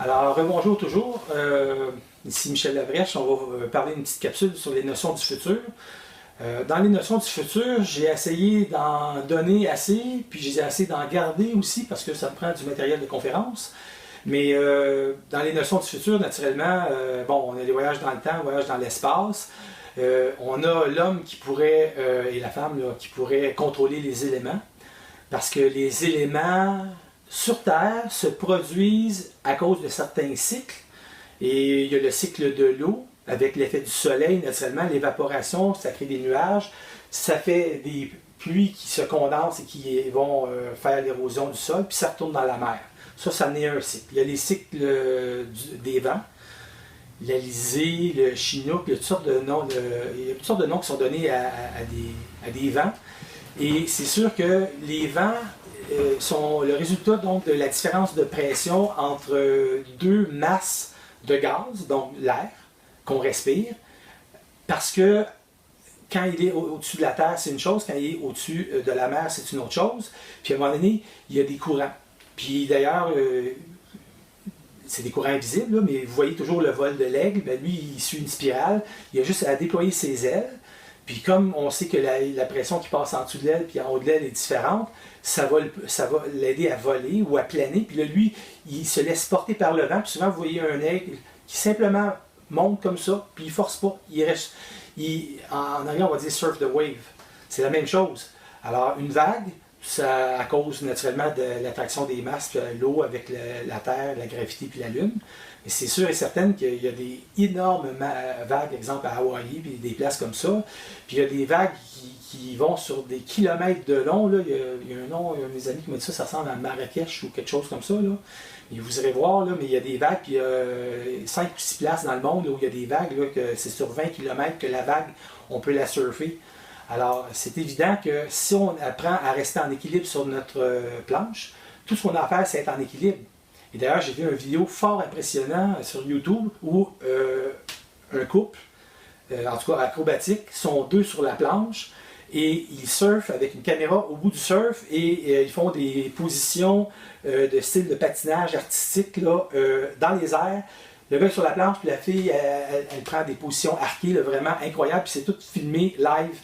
Alors, rebonjour toujours. Ici Michel Labrèche. On va parler une petite capsule sur les notions du futur. Dans les notions du futur, j'ai essayé d'en donner assez, puis j'ai essayé d'en garder aussi parce que ça me prend du matériel de conférence. Mais dans les notions du futur, naturellement, bon, on a les voyages dans le temps, voyages dans l'espace. On a l'homme qui pourrait, et la femme là, qui pourrait contrôler les éléments. Parce que les éléments sur Terre se produisent à cause de certains cycles. Et il y a le cycle de l'eau, avec l'effet du soleil, naturellement, l'évaporation, ça crée des nuages, ça fait des pluies qui se condensent et qui vont faire l'érosion du sol, puis ça retourne dans la mer. Ça en est un cycle. Il y a les cycles des vents, l'Alizé, le Chinook, il y a toutes sortes de noms, il y a toutes sortes de noms qui sont donnés à des vents. Et c'est sûr que les vents sont le résultat donc de la différence de pression entre deux masses de gaz, donc l'air qu'on respire, parce que quand il est au-dessus de la Terre, c'est une chose, quand il est au-dessus de la mer, c'est une autre chose. Puis à un moment donné, il y a des courants. Puis d'ailleurs, c'est des courants invisibles, là, mais vous voyez toujours le vol de l'aigle, ben lui, il suit une spirale, il a juste à déployer ses ailes. Puis comme on sait que la pression qui passe en dessous de l'aile puis en haut de l'aile est différente, ça va l'aider à voler ou à planer. Puis là, lui, il se laisse porter par le vent. Puis souvent, vous voyez un aigle qui simplement monte comme ça, puis il ne force pas. Il reste, en anglais, on va dire surf the wave. C'est la même chose. Alors, une vague, ça à cause naturellement de l'attraction des masses, puis l'eau avec la Terre, la gravité puis la Lune. Mais c'est sûr et certain qu'il y a des énormes vagues, exemple à Hawaï, puis des places comme ça. Puis il y a des vagues qui vont sur des kilomètres de long. Là. Il y a un nom, un de mes amis qui m'a dit ça, ça ressemble à Marrakech ou quelque chose comme ça. Là. Et vous irez voir, là, mais il y a des vagues, puis il y a 5 ou 6 places dans le monde là, où il y a des vagues, là, que c'est sur 20 km que la vague, on peut la surfer. Alors, c'est évident que si on apprend à rester en équilibre sur notre planche, tout ce qu'on a à faire, c'est être en équilibre. Et d'ailleurs, j'ai vu une vidéo fort impressionnante sur YouTube où un couple, en tout cas acrobatique, sont deux sur la planche et ils surfent avec une caméra au bout du surf et ils font des positions de style de patinage artistique là, dans les airs. Le gars est sur la planche, puis la fille, elle prend des positions arquées, là, vraiment incroyables, puis c'est tout filmé live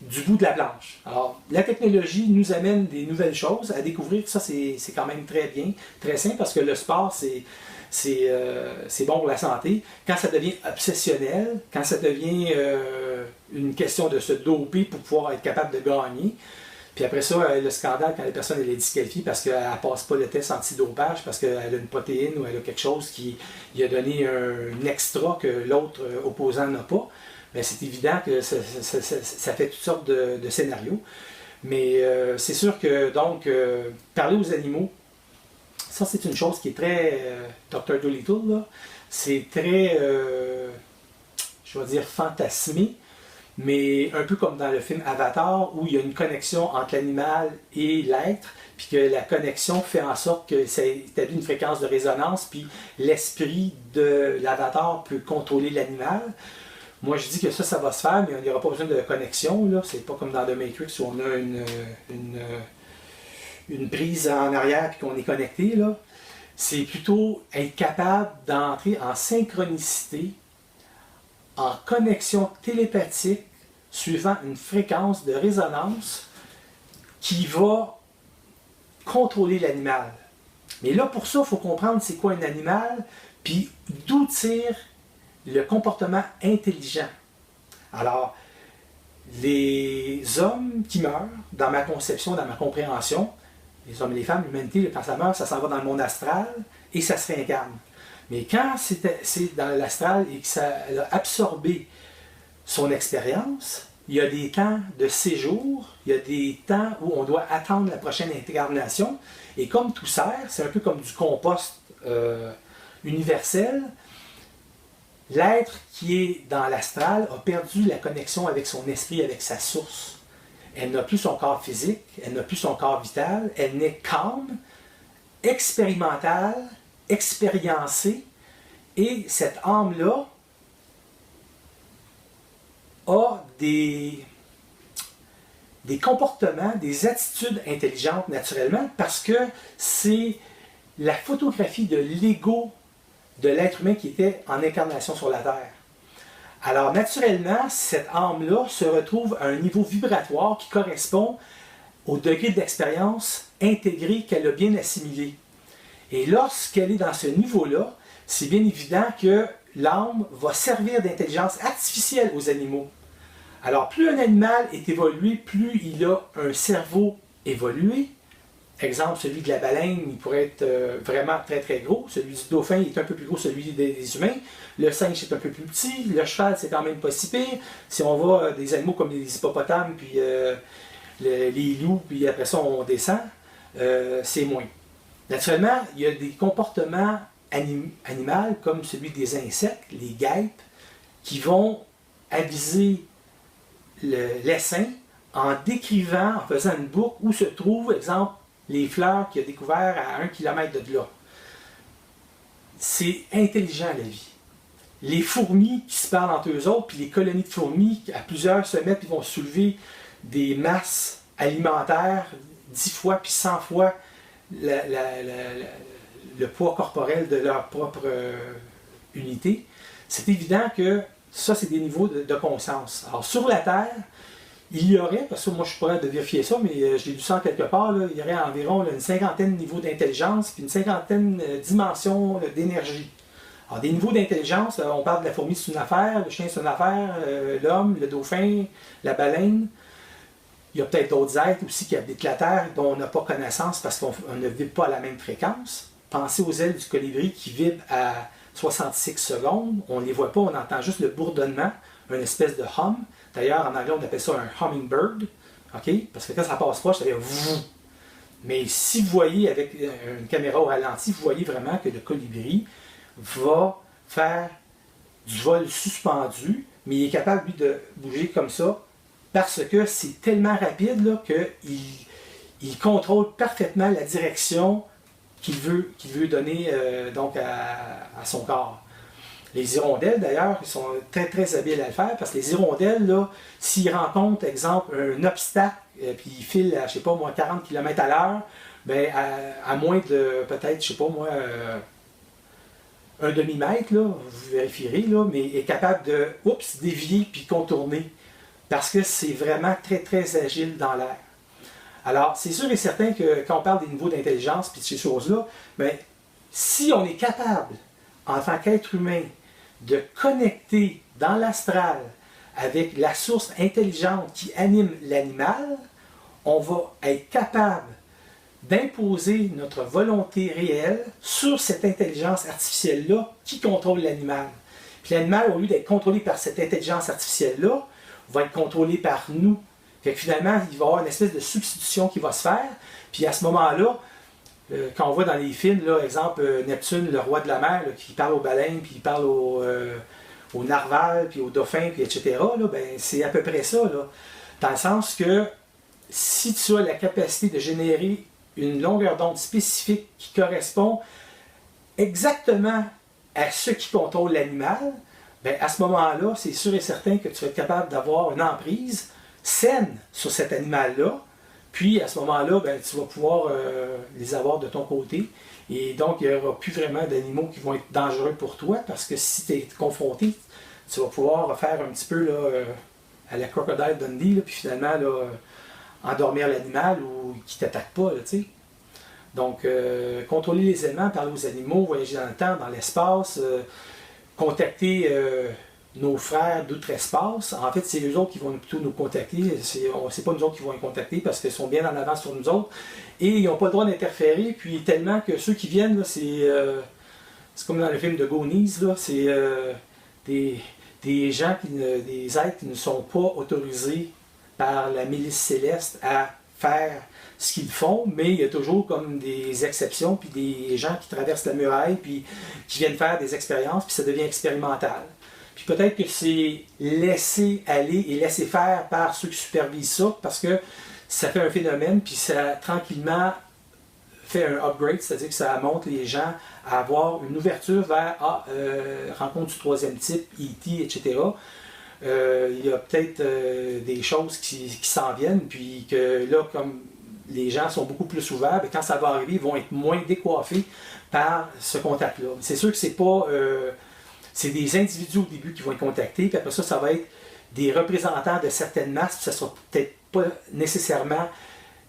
du bout de la planche. Alors, la technologie nous amène des nouvelles choses à découvrir. Ça, c'est quand même très bien, très simple, parce que le sport, c'est bon pour la santé. Quand ça devient obsessionnel, quand ça devient une question de se doper pour pouvoir être capable de gagner, puis après ça, le scandale, quand la personne elle est disqualifiée parce qu'elle ne passe pas le test antidopage, parce qu'elle a une protéine ou elle a quelque chose qui lui a donné un extra que l'autre opposant n'a pas, bien, c'est évident que ça fait toutes sortes de scénarios. Mais c'est sûr que, donc, parler aux animaux, ça, c'est une chose qui est très Dr. Dolittle, là. C'est très, je vais dire, fantasmé, mais un peu comme dans le film Avatar, où il y a une connexion entre l'animal et l'être, puis que la connexion fait en sorte que ça établit une fréquence de résonance, puis l'esprit de l'avatar peut contrôler l'animal. Moi, je dis que ça va se faire, mais il n'y aura pas besoin de connexion. C'est pas comme dans The Matrix où on a une prise en arrière et qu'on est connecté. C'est plutôt être capable d'entrer en synchronicité, en connexion télépathique, suivant une fréquence de résonance qui va contrôler l'animal. Mais là, pour ça, il faut comprendre c'est quoi un animal, puis d'où tire le comportement intelligent. Alors, les hommes qui meurent, dans ma conception, dans ma compréhension, les hommes et les femmes, l'humanité, quand ça meurt, ça s'en va dans le monde astral et ça se réincarne. Mais quand c'est dans l'astral et que ça a absorbé son expérience, il y a des temps de séjour, il y a des temps où on doit attendre la prochaine incarnation. Et comme tout sert, c'est un peu comme du compost universel. L'être qui est dans l'astral a perdu la connexion avec son esprit, avec sa source. Elle n'a plus son corps physique, elle n'a plus son corps vital, elle n'est calme, expérimentale, expériencée, et cette âme-là a des comportements, des attitudes intelligentes naturellement, parce que c'est la photographie de l'ego de l'être humain qui était en incarnation sur la Terre. Alors, naturellement, cette âme-là se retrouve à un niveau vibratoire qui correspond au degré d'expérience intégré qu'elle a bien assimilé. Et lorsqu'elle est dans ce niveau-là, c'est bien évident que l'âme va servir d'intelligence artificielle aux animaux. Alors, plus un animal est évolué, plus il a un cerveau évolué. Exemple, celui de la baleine, il pourrait être vraiment très très gros. Celui du dauphin il est un peu plus gros que celui des humains. Le singe est un peu plus petit. Le cheval, c'est quand même pas si pire. Si on va des animaux comme les hippopotames, puis les loups, puis après ça on descend, c'est moins. Naturellement, il y a des comportements animaux comme celui des insectes, les guêpes, qui vont aviser l'essaim en décrivant, en faisant une boucle où se trouvent, exemple, les fleurs qu'il a découvert à 1 km de là. C'est intelligent la vie. Les fourmis qui se parlent entre eux autres, puis les colonies de fourmis, à plusieurs se mettent, ils vont soulever des masses alimentaires 10 fois puis 100 fois le poids corporel de leur propre unité. C'est évident que ça, c'est des niveaux de conscience. Alors, sur la Terre, il y aurait, parce que moi je suis pas capable de vérifier ça, mais je l'ai lu ça quelque part, là, il y aurait environ une cinquantaine de niveaux d'intelligence, puis une cinquantaine de dimensions d'énergie. Alors, des niveaux d'intelligence, on parle de la fourmi, c'est une affaire, le chien, c'est une affaire, l'homme, le dauphin, la baleine. Il y a peut-être d'autres êtres aussi qui habitent la Terre dont on n'a pas connaissance parce qu'on ne vibre pas à la même fréquence. Pensez aux ailes du colibri qui vibrent à 66 secondes. On ne les voit pas, on entend juste le bourdonnement, une espèce de hum. D'ailleurs, en anglais, on appelle ça un hummingbird. Okay? Parce que quand ça passe proche, ça fait vroom. Mais si vous voyez avec une caméra au ralenti, vous voyez vraiment que le colibri va faire du vol suspendu, mais il est capable, lui, de bouger comme ça parce que c'est tellement rapide qu'il contrôle parfaitement la direction qu'il veut donner donc à son corps. Les hirondelles, d'ailleurs, ils sont très, très habiles à le faire parce que les hirondelles, là, s'ils rencontrent, exemple, un obstacle, puis ils filent à, je sais pas moi, 40 km à l'heure, ben, à moins de, peut-être, je sais pas moi, un demi-mètre, là, vous vérifierez, là, mais est capable de, dévier puis contourner parce que c'est vraiment très, très agile dans l'air. Alors, c'est sûr et certain que quand on parle des niveaux d'intelligence puis de ces choses-là, ben, si on est capable, en tant qu'être humain, de connecter dans l'astral avec la source intelligente qui anime l'animal, on va être capable d'imposer notre volonté réelle sur cette intelligence artificielle-là qui contrôle l'animal. Puis l'animal, au lieu d'être contrôlé par cette intelligence artificielle-là, va être contrôlé par nous. Fait que finalement, il va y avoir une espèce de substitution qui va se faire. Puis à ce moment-là, quand on voit dans les films, là, exemple Neptune, le roi de la mer, là, qui parle aux baleines, puis il parle aux narvals, puis aux dauphins, puis etc., là, ben, c'est à peu près ça. Là. Dans le sens que si tu as la capacité de générer une longueur d'onde spécifique qui correspond exactement à ce qui contrôle l'animal, ben, à ce moment-là, c'est sûr et certain que tu vas être capable d'avoir une emprise saine sur cet animal-là. Puis, à ce moment-là, ben, tu vas pouvoir les avoir de ton côté. Et donc, il n'y aura plus vraiment d'animaux qui vont être dangereux pour toi parce que si tu es confronté, tu vas pouvoir faire un petit peu là, à la Crocodile Dundee, là, puis finalement là, endormir l'animal ou qui ne t'attaque pas. Là, donc, contrôler les éléments, parler aux animaux, voyager dans le temps, dans l'espace, contacter nos frères d'outre-espace. En fait, c'est eux autres qui vont plutôt nous contacter. C'est pas nous autres qui vont les contacter parce qu'ils sont bien en avance sur nous autres. Et ils n'ont pas le droit d'interférer. Puis tellement que ceux qui viennent, là, c'est comme dans le film de Goonies, là, c'est des gens, des êtres qui ne sont pas autorisés par la milice céleste à faire ce qu'ils font, mais il y a toujours comme des exceptions, puis des gens qui traversent la muraille, puis qui viennent faire des expériences, puis ça devient expérimental. Puis peut-être que c'est laisser aller et laisser faire par ceux qui supervisent ça, parce que ça fait un phénomène, puis ça tranquillement fait un upgrade, c'est-à-dire que ça montre les gens à avoir une ouverture vers rencontre du troisième type, E.T., etc. Il y a peut-être des choses qui s'en viennent, puis que là, comme les gens sont beaucoup plus ouverts, mais quand ça va arriver, ils vont être moins décoiffés par ce contact-là. C'est sûr que c'est pas... c'est des individus au début qui vont être contactés, puis après ça, ça va être des représentants de certaines masses, puis ça ne sera peut-être pas nécessairement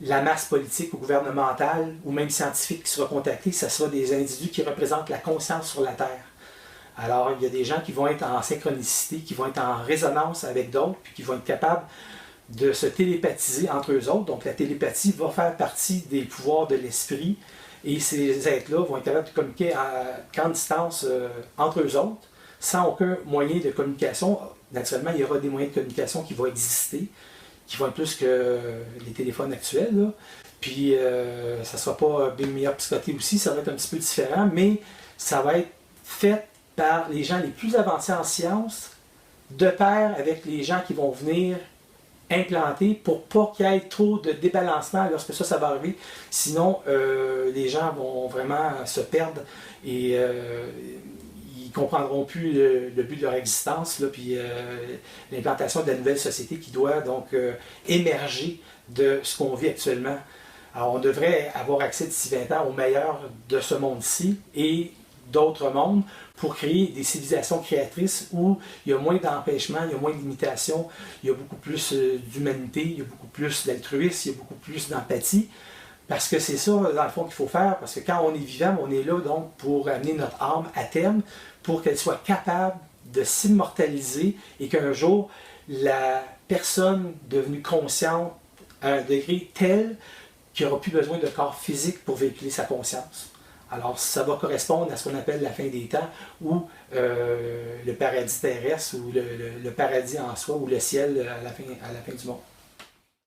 la masse politique ou gouvernementale ou même scientifique qui sera contactée, ça sera des individus qui représentent la conscience sur la Terre. Alors, il y a des gens qui vont être en synchronicité, qui vont être en résonance avec d'autres, puis qui vont être capables de se télépathiser entre eux autres. Donc, la télépathie va faire partie des pouvoirs de l'esprit, et ces êtres-là vont être capables de communiquer à grande distance entre eux autres, sans aucun moyen de communication. Naturellement, il y aura des moyens de communication qui vont exister, qui vont être plus que les téléphones actuels, là. Puis, ça ne sera pas bien meilleur psychoté aussi, ça va être un petit peu différent, mais ça va être fait par les gens les plus avancés en sciences, de pair avec les gens qui vont venir implanter pour pas qu'il y ait trop de débalancement lorsque ça va arriver. Sinon, les gens vont vraiment se perdre et ils comprendront plus le but de leur existence, là, puis l'implantation de la nouvelle société qui doit donc émerger de ce qu'on vit actuellement. Alors, on devrait avoir accès d'ici 20 ans au meilleur de ce monde-ci et d'autres mondes pour créer des civilisations créatrices où il y a moins d'empêchements, il y a moins de limitations, il y a beaucoup plus d'humanité, il y a beaucoup plus d'altruisme, il y a beaucoup plus d'empathie. Parce que c'est ça, dans le fond, qu'il faut faire, parce que quand on est vivant, on est là donc pour amener notre âme à terme, pour qu'elle soit capable de s'immortaliser et qu'un jour, la personne devenue consciente à un degré tel qu'il n'aura plus besoin de corps physique pour véhiculer sa conscience. Alors, ça va correspondre à ce qu'on appelle la fin des temps, ou le paradis terrestre, ou le paradis en soi, ou le ciel à la fin du monde.